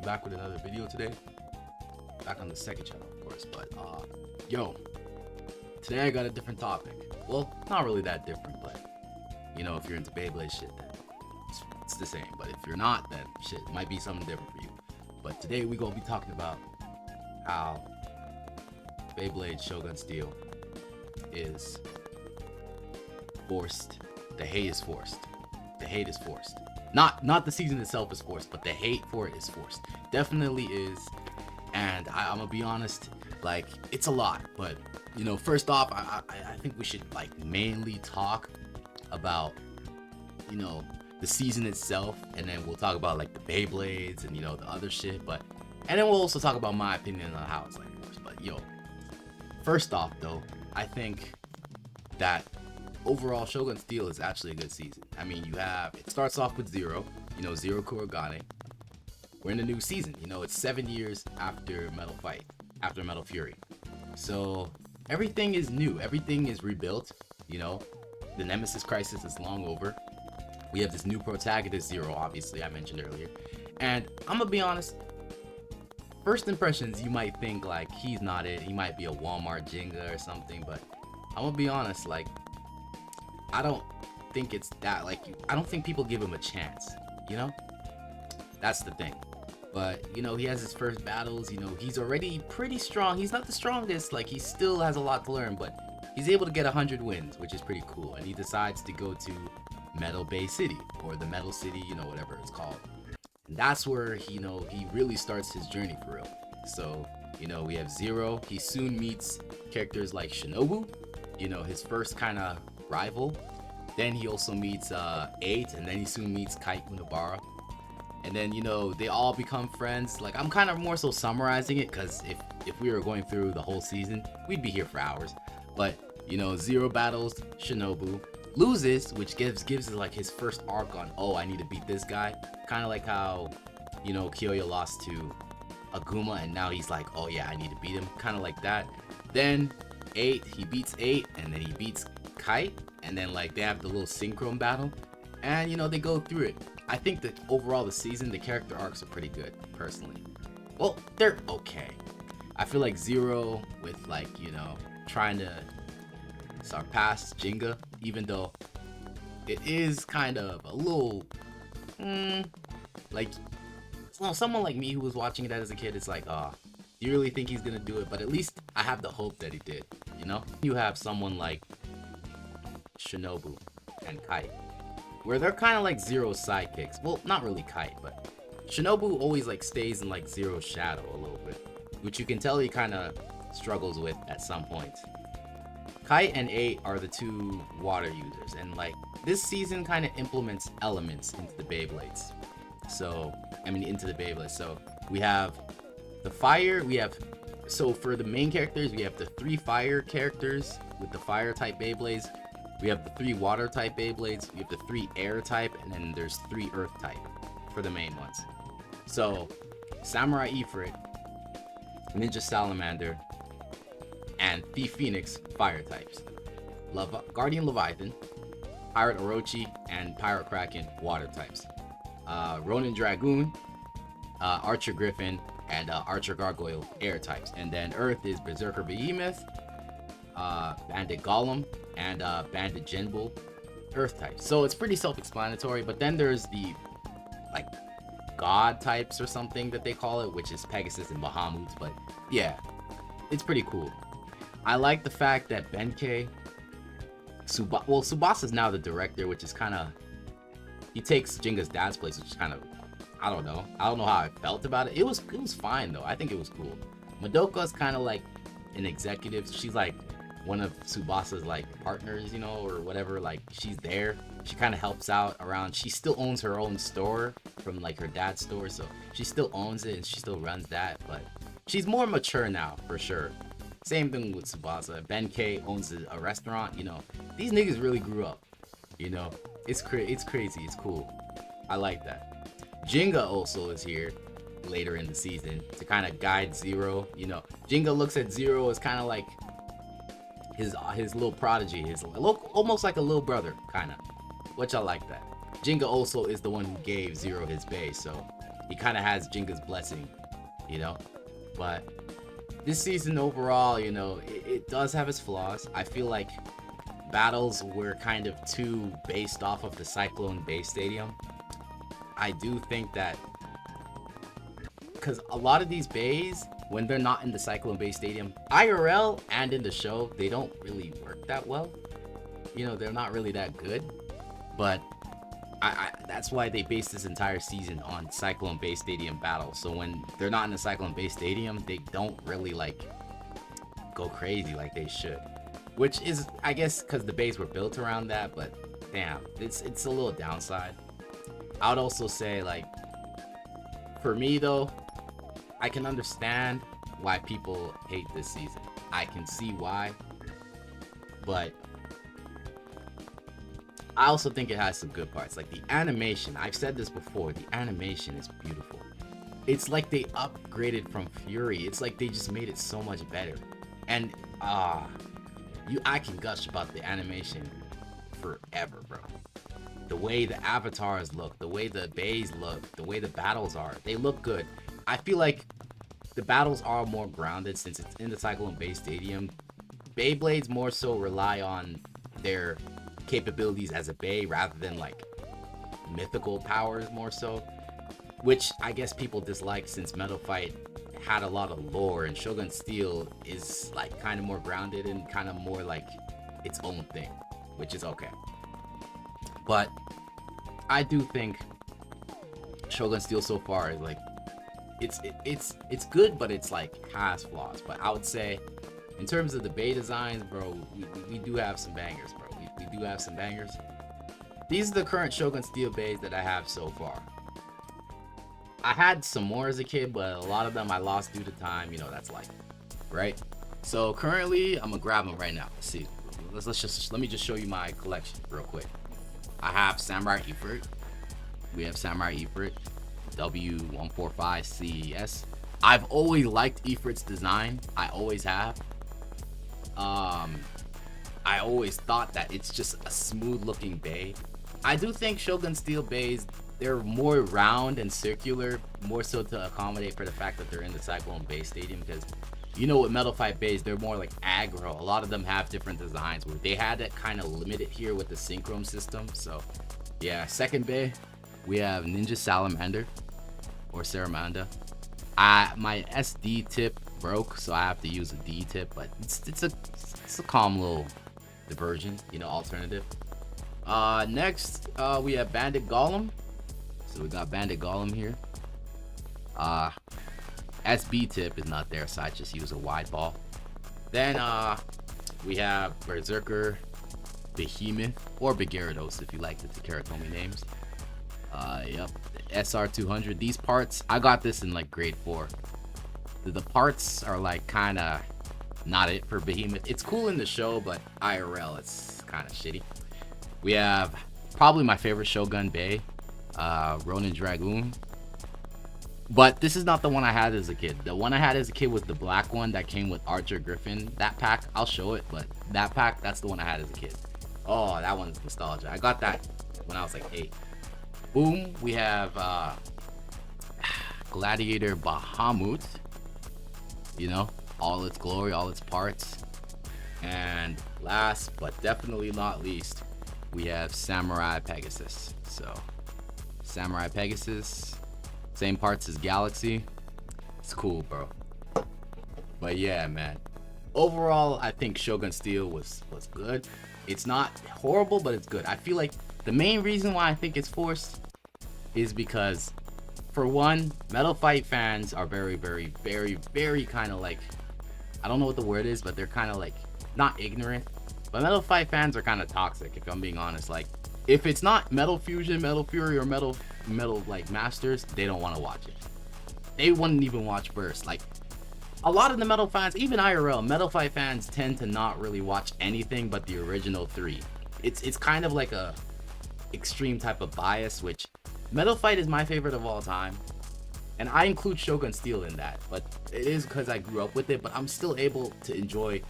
back with another video today. Back on the second channel, of course. But yo, today I got a different topic. Well, not really that different, but you know, if you're into Beyblade shit, then it's the same. But if you're not, then shit, it might be something different for you. But today we gonna be talking about how Beyblade Shogun Steel is forced. The hate is forced. The hate is forced. Not the season itself is forced, but the hate for it is forced. Definitely is. And I'm gonna be honest, like, it's a lot. But you know, first off, I think we should like mainly talk about, you know, the season itself, and then we'll talk about like the Beyblades and, you know, the other shit. And then we'll also talk about my opinion on how it's like forced. But yo, first off though, I think that overall Shogun Steel is actually a good season. I mean, it starts off with Zero, you know, Zero Kurogane. We're in a new season, you know, it's 7 years after Metal Fury. So everything is new, everything is rebuilt, you know, the Nemesis crisis is long over. We have this new protagonist, Zero, obviously, I mentioned earlier. And I'm gonna be honest, first impressions, you might think like he's not it, he might be a Walmart Jenga or something, but I'm gonna be honest, like, I don't think it's that, like, I don't think people give him a chance, you know? That's the thing. But, you know, he has his first battles, you know, he's already pretty strong. He's not the strongest, like, he still has a lot to learn, but he's able to get 100 wins, which is pretty cool. And he decides to go to Metal Bay City, or the Metal City, you know, whatever it's called. And that's where, he really starts his journey for real. So, you know, we have Zero. He soon meets characters like Shinobu, you know, his first kind of rival. Then he also meets 8, and then he soon meets Kite Unibara. And then, you know, they all become friends. Like, I'm kind of more so summarizing it, because if we were going through the whole season, we'd be here for hours. But, you know, Zero battles Shinobu, loses, which gives like his first arc on, oh, I need to beat this guy. Kind of like how, you know, Kyoya lost to Aguma, and now he's like, oh yeah, I need to beat him. Kind of like that. Then 8, he beats 8, and then he beats Kite, and then like they have the little synchron battle, and you know, they go through it. I think that overall the season, the character arcs are pretty good, personally. Well, they're okay. I feel like Zero with, like, you know, trying to surpass Jenga, even though it is kind of a little like, well, someone like me who was watching it as a kid, it's like, do you really think he's gonna do it? But at least I have the hope that he did, you know? You have someone like Shinobu and Kite, where they're kind of like Zero's sidekicks. Well, not really Kite, but Shinobu always like stays in like Zero's shadow a little bit, which you can tell he kind of struggles with at some points. Kite and 8 are the two water users, and like this season kind of implements elements into the Beyblades. So, I mean, into the Beyblades. So we have the fire, so for the main characters, we have the 3 fire characters with the fire type Beyblades. We have the 3 water type Beyblades, we have the 3 air type, and then there's 3 earth type for the main ones. So, Samurai Ifrit, Ninja Salamander, and Thief Phoenix, fire types. Guardian Leviathan, Pirate Orochi, and Pirate Kraken, water types. Ronin Dragoon, Archer Griffin, and Archer Gargoyle, air types. And then Earth is Berserker Behemoth, Bandit Golem, and Bandit Genbull, earth types. So it's pretty self-explanatory, but then there's the like god types or something that they call it, which is Pegasus and Bahamut. But yeah, it's pretty cool. I like the fact that Benkei Tsubasa is now the director, which is kind of, he takes Jenga's dad's place, which is kind of, I don't know how I felt about it. It was fine though. I think it was cool. Madoka is kind of like an executive. She's like one of Tsubasa's like partners, you know, or whatever. Like, she's there, she kind of helps out around. She still owns her own store from like her dad's store, so she still owns it and she still runs that, but she's more mature now for sure. Same thing with Tsubasa. Benkei owns a restaurant, you know. These niggas really grew up, you know. It's crazy, it's cool. I like that. Jenga also is here later in the season to kind of guide Zero, you know. Jenga looks at Zero as kind of like his little prodigy, almost like a little brother, kind of, which I like that. Jenga also is the one who gave Zero his base, so he kind of has Jinga's blessing, you know. But this season overall, you know, it does have its flaws. I feel like battles were kind of too based off of the Cyclone base stadium. I do think that because a lot of these bays, when they're not in the Cyclone base stadium, IRL and in the show, they don't really work that well. You know, they're not really that good. But that's why they base this entire season on Cyclone base stadium battles. So when they're not in the Cyclone base stadium, they don't really like go crazy like they should. Which is, I guess, because the bays were built around that. But damn, it's a little downside. I would also say, like, for me though, I can understand why people hate this season. I can see why, but I also think it has some good parts. Like the animation, I've said this before, the animation is beautiful. It's like they upgraded from Fury. It's like they just made it so much better. And I can gush about the animation forever, bro. The way the avatars look, the way the bays look, the way the battles are, they look good. I feel like the battles are more grounded since it's in the Cyclone base stadium. Beyblades more so rely on their capabilities as a bay rather than like mythical powers more so, which I guess people dislike since Metal Fight had a lot of lore and Shogun Steel is like kind of more grounded and kind of more like its own thing, which is okay. But I do think Shogun Steel so far is like it's good, but it's like has flaws. But I would say in terms of the bay designs, bro, we do have some bangers, bro. We do have some bangers. These are the current Shogun Steel bays that I have so far. I had some more as a kid, but a lot of them I lost due to time. You know, that's life, right? So currently, I'm gonna grab them right now. Let's see. Let me just show you my collection real quick. I have Samurai Ifrit. We have Samurai Ifrit W145CES. I've always liked Ifrit's design. I always have. I always thought that it's just a smooth looking bay. I do think Shogun Steel bays, they're more round and circular, more so to accommodate for the fact that they're in the Cyclone base stadium, because you know with Metal Fight bays, they're more like aggro. A lot of them have different designs where they had that kind of limited here with the Synchrome system. So yeah, second bay, we have Ninja Salamander or Saramanda. My SD tip broke, so I have to use a D tip, but it's a calm little diversion, you know, alternative. Next, we have Bandit Golem. So we got Bandit Golem here. SB tip is not there, so I just use a wide ball. Then we have Berserker, Behemoth, or Gyarados if you like the Karatomi names. Yep, SR200. These parts, I got this in like grade 4. The parts are like kind of not it for Behemoth. It's cool in the show, but IRL it's kind of shitty. We have probably my favorite Shogun Bay, Ronin Dragoon. But this is not the one I had as a kid. The one I had as a kid was the black one that came with Archer Griffin. That pack, I'll show it, but that pack, that's the one I had as a kid. Oh, that one's nostalgia. I got that when I was like 8. Boom, we have Gladiator Bahamut. You know, all its glory, all its parts. And last but definitely not least, we have Samurai Pegasus. So, Samurai Pegasus, same parts as Galaxy. It's cool, bro. But yeah, man. Overall, I think Shogun Steel was good. It's not horrible, but it's good. I feel like the main reason why I think it's forced is because, for one, Metal Fight fans are very, very, very, very kind of like, I don't know what the word is, but they're kind of like, not ignorant, but Metal Fight fans are kind of toxic, if I'm being honest. Like, if it's not Metal Fusion, Metal Fury, or Metal like Masters, they don't want to watch it. They wouldn't even watch Burst. Like, a lot of the Metal fans, even IRL, Metal Fight fans tend to not really watch anything but the original 3. It's kind of like a extreme type of bias, which Metal Fight is my favorite of all time. And I include Shogun Steel in that, but it is because I grew up with it, but I'm still able to enjoy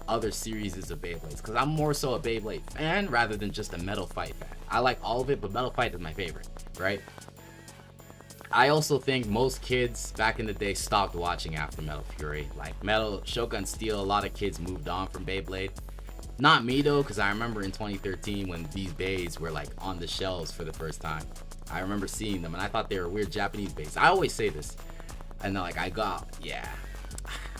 other series of Beyblades, because I'm more so a Beyblade fan rather than just a Metal Fight fan. I like all of it, but Metal Fight is my favorite, right? I also think most kids back in the day stopped watching after Metal Fury. Like Metal Shogun Steel, a lot of kids moved on from Beyblade. Not me though, because I remember in 2013 when these bays were like on the shelves for the first time. I remember seeing them and I thought they were weird Japanese bays. I always say this. And like I got, yeah.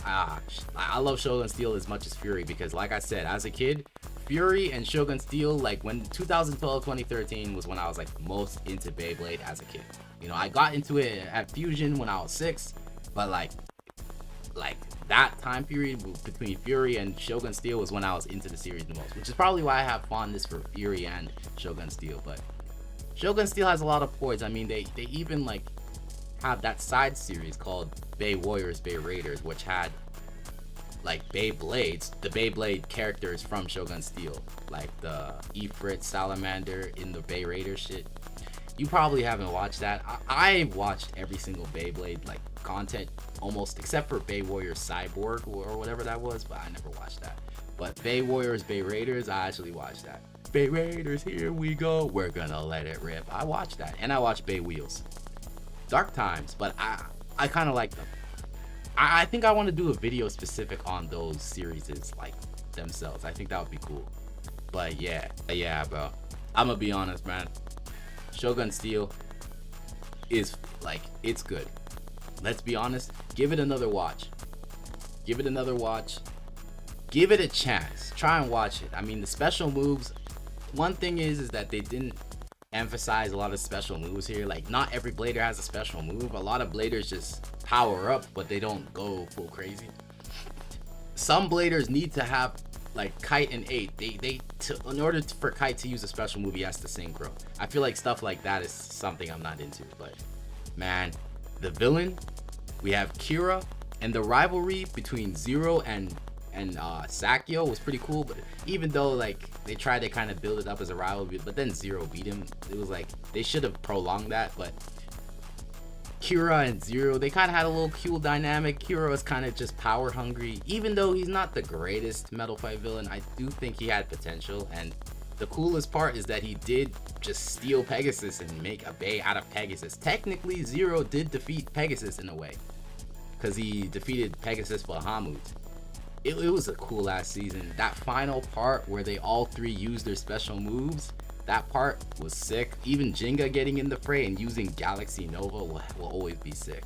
I love Shogun Steel as much as Fury because like I said, as a kid, Fury and Shogun Steel, like when 2012, 2013 was when I was like most into Beyblade as a kid. You know, I got into it at Fusion when I was 6, but like that time period between Fury and Shogun Steel was when I was into the series the most, which is probably why I have fondness for Fury and Shogun Steel. But Shogun Steel has a lot of points. I mean, they even like have that side series called Bay Warriors, Bay Raiders, which had like Beyblades, the Beyblade characters from Shogun Steel, like the Ifrit Salamander in the Bay Raider shit. You probably haven't watched that. I watched every single Beyblade like content almost, except for Bay Warriors Cyborg or whatever that was, but I never watched that. But Bay Warriors, Bay Raiders, I actually watched that. Bay Raiders, here we go. We're gonna let it rip. I watched that, and I watched Bay Wheels. Dark times, but I kind of like them. I think I want to do a video specific on those series like themselves. I think that would be cool. But yeah, bro. I'm gonna be honest, man. Shogun Steel is like, it's good. Let's be honest. Give it another watch. Give it another watch. Give it a chance. Try and watch it. I mean, the special moves. One thing is that they didn't emphasize a lot of special moves here. Like, not every blader has a special move. A lot of bladers just power up, but they don't go full crazy. Some bladers need to have like Kite and 8. In order for Kite to use a special move, he has to synchro. I feel like stuff like that is something I'm not into. But man, the villain, we have Kira, and the rivalry between Zero and Sakyo was pretty cool. But even though like they tried to kind of build it up as a rivalry, but then Zero beat him, it was like they should have prolonged that. But Kira and Zero, they kind of had a little cool dynamic. Kira was kind of just power hungry. Even though he's not the greatest Metal Fight villain, I do think he had potential. And the coolest part is that he did just steal Pegasus and make a bay out of Pegasus. Technically, Zero did defeat Pegasus in a way, because he defeated Pegasus Bahamut. It was a cool ass season. That final part where they all three used their special moves, that part was sick. Even Jinga getting in the fray and using Galaxy Nova will always be sick.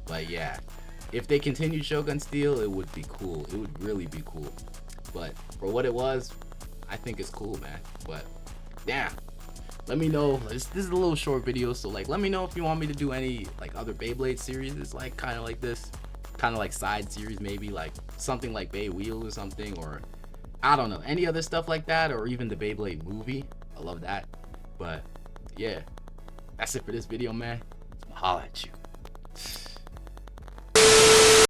But yeah, if they continued Shogun Steel, it would be cool. It would really be cool. But for what it was, I think it's cool, man. But damn, let me know. This is a little short video, so like let me know if you want me to do any like other Beyblade series. It's like kind of like this, kind of like side series, maybe like something like Bay Wheel or something, or I don't know, any other stuff like that, or even the Beyblade movie. I love that. But yeah, that's it for this video, man. I'll holla at you.